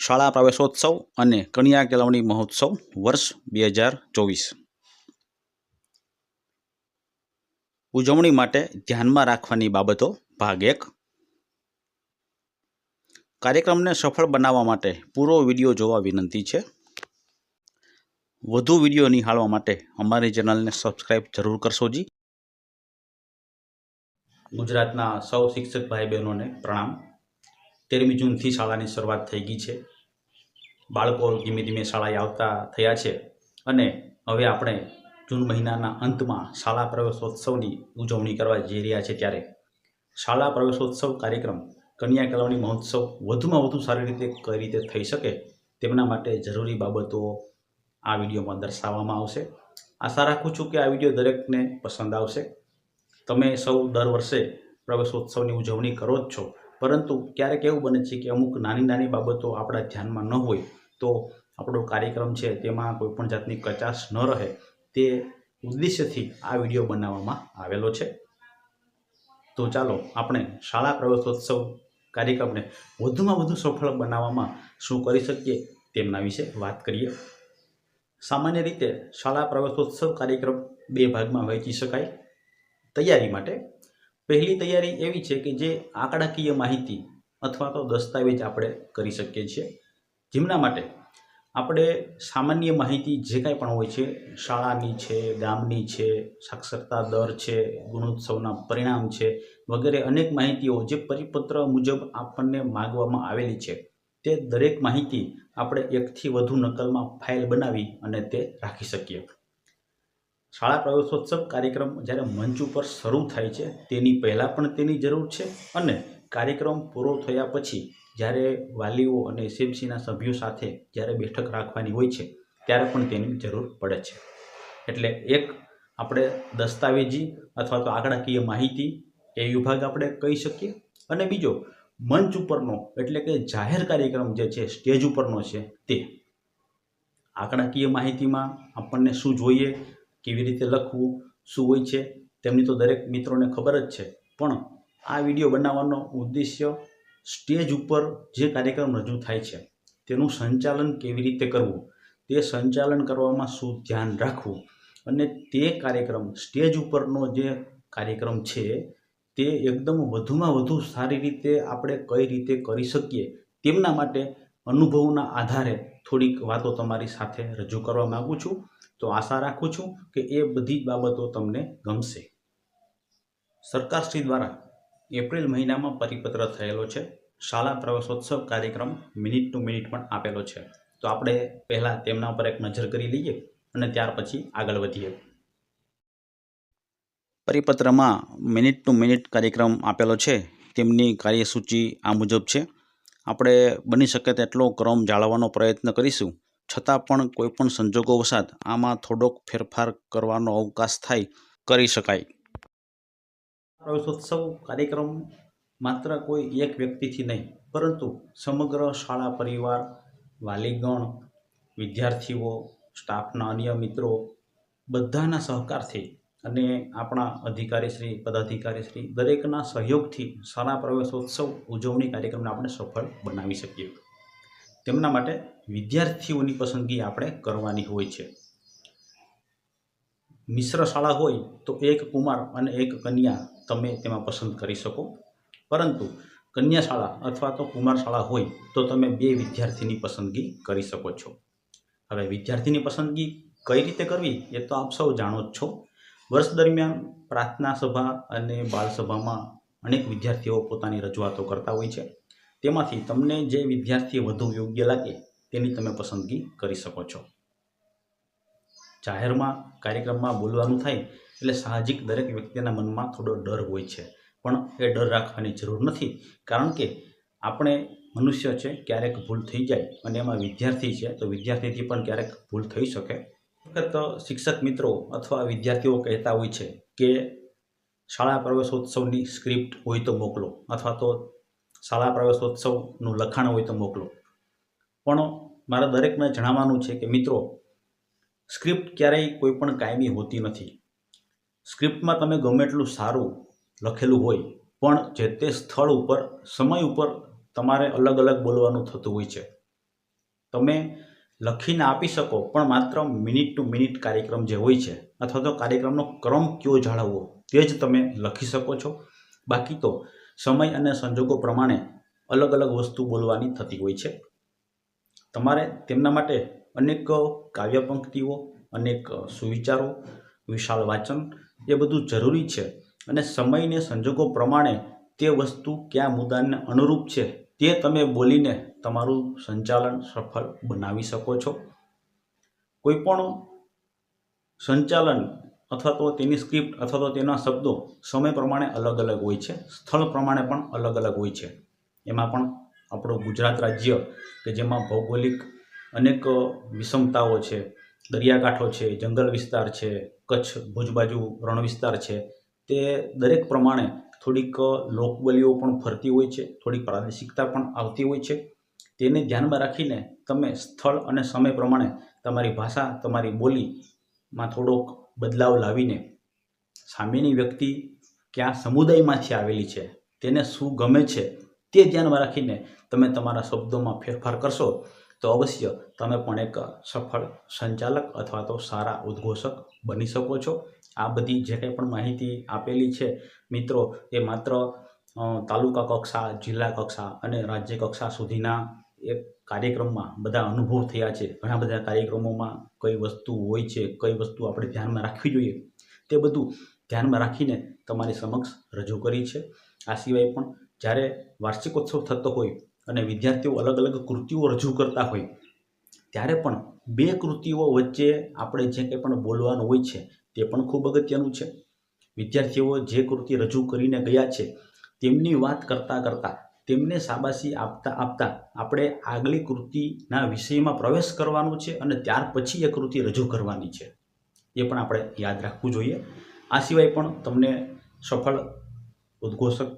શાળા પ્રવેશોત્સવ અને કન્યા કેળવણી મહોત્સવ વર્ષ 2024 ઉજવણી માટે ધ્યાનમાં રાખવાની બાબતો ભાગ 1। કાર્યક્રમને સફળ બનાવવા માટે પૂરો વિડીયો જોવા વિનંતી છે। વધુ વિડીયો નિહાળવા માટે અમારી ચેનલને સબસ્ક્રાઇબ જરૂર કરશો જી। ગુજરાતના સૌ શિક્ષક ભાઈ બહેનોને પ્રણામ। 13મી જૂનથી શાળાની શરૂઆત થઈ ગઈ છે। બાળકો ધીમે ધીમે શાળાએ આવતા થયા છે અને હવે આપણે જૂન મહિનાના અંતમાં શાળા પ્રવેશોત્સવની ઉજવણી કરવા જઈ રહ્યા છે। ત્યારે શાળા પ્રવેશોત્સવ કાર્યક્રમ કન્યા કેળવણી મહોત્સવ વધુમાં વધુ સારી રીતે કઈ રીતે થઈ શકે તેમના માટે જરૂરી બાબતો આ વિડીયોમાં દર્શાવવામાં આવશે। આશા રાખું છું કે આ વિડીયો દરેકને પસંદ આવશે। તમે સૌ દર વર્ષે પ્રવેશોત્સવની ઉજવણી કરો જ છો, પરંતુ ક્યારેક એવું બને છે કે અમુક નાની નાની બાબતો આપણા ધ્યાનમાં ન હોય તો આપણો કાર્યક્રમ છે તેમાં કોઈપણ જાતની કચાશ ન રહે તે ઉદ્દેશ્યથી આ વિડીયો બનાવવામાં આવેલો છે। તો ચાલો આપણે શાળા પ્રવેશોત્સવ કાર્યક્રમને વધુમાં વધુ સફળ બનાવવામાં શું કરી શકીએ તેમના વિશે વાત કરીએ। સામાન્ય રીતે શાળા પ્રવેશોત્સવ કાર્યક્રમ 2 ભાગમાં વહેંચી શકાય। તૈયારી માટે પહેલી તૈયારી એવી છે કે જે આંકડાકીય માહિતી અથવા તો દસ્તાવેજ આપણે કરી શકીએ છીએ, જેમના માટે આપણે સામાન્ય માહિતી જે કાંઈ પણ હોય છે, શાળાની છે, ગામની છે, સાક્ષરતા દર છે, ગુણોત્સવના પરિણામ છે વગેરે અનેક માહિતીઓ જે પરિપત્ર મુજબ આપણને માગવામાં આવેલી છે તે દરેક માહિતી આપણે એકથી વધુ નકલમાં ફાઇલ બનાવી અને તે રાખી શકીએ। શાળા પ્રવેશોત્સવ કાર્યક્રમ જ્યારે મંચ ઉપર શરૂ થાય છે તેની પહેલાં પણ તેની જરૂર છે અને કાર્યક્રમ પૂરો થયા પછી જ્યારે વાલીઓ અને એસએમસીના સભ્યો સાથે જ્યારે બેઠક રાખવાની હોય છે ત્યારે પણ તેની જરૂર પડે છે। એટલે એક આપણે દસ્તાવેજી અથવા તો આંકડાકીય માહિતી એ વિભાગ આપણે કહી શકીએ અને બીજો મંચ ઉપરનો એટલે કે જાહેર કાર્યક્રમ જે છે સ્ટેજ ઉપરનો છે તે આંકડાકીય માહિતીમાં આપણને શું જોઈએ, કેવી રીતે લખવું, શું હોય છે તેમની તો દરેક મિત્રોને ખબર જ છે, પણ આ વિડીયો બનાવવાનો ઉદ્દેશ્ય સ્ટેજ ઉપર જે કાર્યક્રમ રજૂ થાય છે તેનું સંચાલન કેવી રીતે કરવું, તે સંચાલન કરવામાં શું ધ્યાન રાખવું અને તે કાર્યક્રમ સ્ટેજ ઉપરનો જે કાર્યક્રમ છે તે એકદમ વધુમાં વધુ સારી રીતે આપણે કઈ રીતે કરી શકીએ તેમના માટે અનુભવના આધારે થોડીક વાતો તમારી સાથે રજૂ કરવા માગું છું। તો આશા રાખું છું કે એ બધી જ બાબતો તમને ગમશે। સરકારશ્રી દ્વારા એપ્રિલ મહિનામાં પરિપત્ર થયેલો છે। શાળા પ્રવેશોત્સવ કાર્યક્રમ મિનિટ ટુ મિનિટ પણ આપેલો છે, તો આપણે પહેલાં તેમના પર એક નજર કરી લઈએ અને ત્યાર પછી આગળ વધીએ। પરિપત્રમાં મિનિટ ટુ મિનિટ કાર્યક્રમ આપેલો છે, તેમની કાર્યસૂચિ આ મુજબ છે। આપણે બની શકે તેટલો ક્રમ જાળવવાનો પ્રયત્ન કરીશું, છતાં પણ કોઈપણ સંજોગોવશાત આમાં થોડોક ફેરફાર કરવાનો અવકાશ થાય કરી શકાય। પ્રવેશોત્સવ કાર્યક્રમ માત્ર કોઈ એક વ્યક્તિથી નહીં, પરંતુ સમગ્ર શાળા પરિવાર, વાલીગણ, વિદ્યાર્થીઓ, સ્ટાફના અન્ય મિત્રો બધાના સહકારથી અને આપણા અધિકારીશ્રી, પદાધિકારીશ્રી દરેકના સહયોગથી શાળા પ્રવેશોત્સવ ઉજવણી કાર્યક્રમને આપણે સફળ બનાવી શકીએ। તેમના માટે વિદ્યાર્થીઓની પસંદગી આપણે કરવાની હોય છે। મિશ્ર શાળા હોય તો એક કુમાર અને એક કન્યા તમે તેમાં પસંદ કરી શકો, પરંતુ કન્યા શાળા અથવા તો કુમાર શાળા હોય તો તમે 2 વિદ્યાર્થીની પસંદગી કરી શકો છો। હવે વિદ્યાર્થીની પસંદગી કઈ રીતે કરવી એ તો આપ સૌ જાણો જ છો। વર્ષ દરમિયાન પ્રાર્થના સભા અને બાળસભામાં અનેક વિદ્યાર્થીઓ પોતાની રજૂઆતો કરતા હોય છે, તેમાંથી તમને જે વિદ્યાર્થી વધુ યોગ્ય લાગે તેની તમે પસંદગી કરી શકો છો। જાહેરમાં કાર્યક્રમમાં બોલવાનું થાય એટલે સાહજિક દરેક વ્યક્તિના મનમાં થોડો ડર હોય છે, પણ એ ડર રાખવાની જરૂર નથી, કારણ કે આપણે મનુષ્ય છે, ક્યારેક ભૂલ થઈ જાય અને એમાં વિદ્યાર્થી છે તો વિદ્યાર્થીથી પણ ક્યારેક ભૂલ થઈ શકે। વખત શિક્ષક મિત્રો અથવા વિદ્યાર્થીઓ કહેતા હોય છે કે શાળા પ્રવેશોત્સવની સ્ક્રિપ્ટ હોય તો મોકલો અથવા તો શાળા પ્રવેશોત્સવનું લખાણ હોય તો મોકલો, પણ મારે દરેકને જણાવવાનું છે કે મિત્રો, સ્ક્રિપ્ટ ક્યારેય કોઈ પણ કાયમી હોતી નથી। સ્ક્રિપ્ટમાં તમે ગમે એટલું સારું લખેલું હોય પણ જે તે સ્થળ ઉપર, સમય ઉપર તમારે અલગ અલગ બોલવાનું થતું હોય છે। તમે લખીને આપી શકો, પણ માત્ર મિનિટ ટુ મિનિટ કાર્યક્રમ જે હોય છે અથવા તો કાર્યક્રમનો ક્રમ કયો જાળવવો તે જ તમે લખી શકો છો. બાકી તો સમય અને સંજોગો પ્રમાણે અલગ અલગ વસ્તુ બોલવાની થતી હોય છે. તમારે તેમના માટે અનેક કાવ્ય પંક્તિઓ, અનેક સુવિચારો, વિશાળ વાંચન એ બધું જરૂરી છે. અને સમય ને સંજોગો પ્રમાણે તે વસ્તુ કયા મુદ્દાને અનુરૂપ છે તે તમે બોલીને તમારું સંચાલન સફળ બનાવી શકો છો. કોઈ પણ સંચાલન અથવા તો તેની સ્ક્રિપ્ટ અથવા તો તેના શબ્દો સમય પ્રમાણે અલગ અલગ હોય છે, સ્થળ પ્રમાણે પણ અલગ અલગ હોય છે. એમાં પણ આપણું ગુજરાત રાજ્ય કે જેમાં ભૌગોલિક અનેક વિષમતાઓ છે, દરિયાકાંઠો છે, જંગલ વિસ્તાર છે, કચ્છ ભુજ બાજુ રણ વિસ્તાર છે, તે દરેક પ્રમાણે થોડીક લોકબોલીઓ પણ ફરતી હોય છે, થોડીક પ્રાદેશિકતા પણ આવતી હોય છે. તેને ધ્યાનમાં રાખીને તમે સ્થળ અને સમય પ્રમાણે તમારી ભાષા, તમારી બોલીમાં થોડોક બદલાવ લાવીને સામેની વ્યક્તિ કયા સમુદાયમાંથી આવેલી છે, તેને શું ગમે છે તે ધ્યાનમાં રાખીને તમે તમારા શબ્દોમાં ફેરફાર કરશો તો અવશ્ય તમે પણ એક સફળ સંચાલક અથવા તો સારા ઉદ્ઘોષક બની શકો છો. આ બધી જે કંઈ પણ માહિતી આપેલી છે મિત્રો, એ માત્ર તાલુકા કક્ષા, જિલ્લા કક્ષા અને રાજ્ય કક્ષા સુધીના એક કાર્યક્રમમાં બધા અનુભવ થયા છે. ઘણા બધા કાર્યક્રમોમાં કઈ વસ્તુ હોય છે, કઈ વસ્તુ આપણે ધ્યાનમાં રાખવી જોઈએ, તે બધું ધ્યાનમાં રાખીને તમારી સમક્ષ રજૂ કરી છે. આ સિવાય પણ જ્યારે વાર્ષિકોત્સવ થતો હોય અને વિદ્યાર્થીઓ અલગ અલગ કૃતિઓ રજૂ કરતા હોય ત્યારે પણ બે કૃતિઓ વચ્ચે આપણે જે કંઈ પણ બોલવાનું હોય છે તે પણ ખૂબ અગત્યનું છે. વિદ્યાર્થીઓ જે કૃતિ રજૂ કરીને ગયા છે તેમની વાત કરતાં કરતાં, તેમને શાબાશી આપતા આપતા આપણે આગલી કૃતિના વિષયમાં પ્રવેશ કરવાનો છે અને ત્યાર પછી એ કૃતિ રજૂ કરવાની છે. એ પણ આપણે યાદ રાખવું જોઈએ. આ સિવાય પણ તમને સફળ ઉદ્ઘોષક